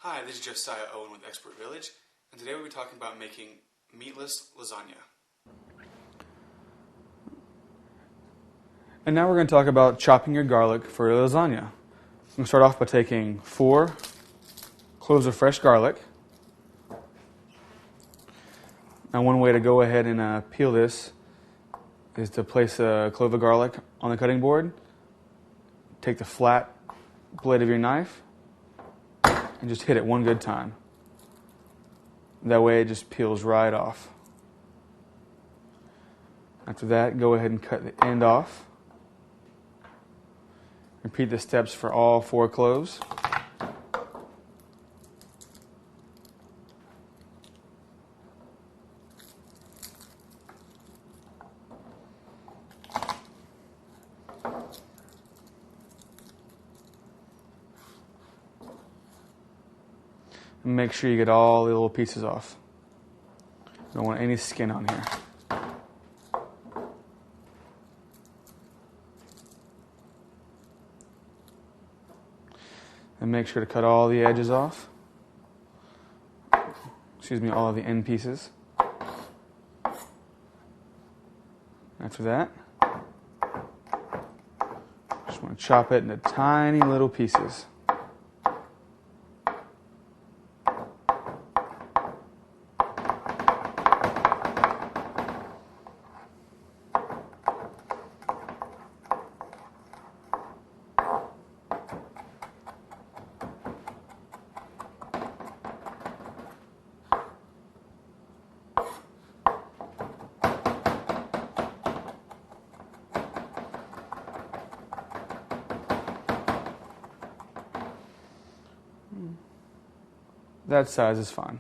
Hi, this is Josiah Owen with Expert Village, and today we'll be talking about making meatless lasagna. And now we're going to talk about chopping your garlic for your lasagna. I'm going to start off by taking 4 cloves of fresh garlic. Now one way to go ahead and peel this is to place a clove of garlic on the cutting board, take the flat blade of your knife, and just hit it one good time. That way it just peels right off. After that, go ahead and cut the end off. Repeat the steps for all 4 cloves. And make sure you get all the little pieces off. Don't want any skin on here. And make sure to cut all the edges off. All of the end pieces. After that, just want to chop it into tiny little pieces. That size is fine.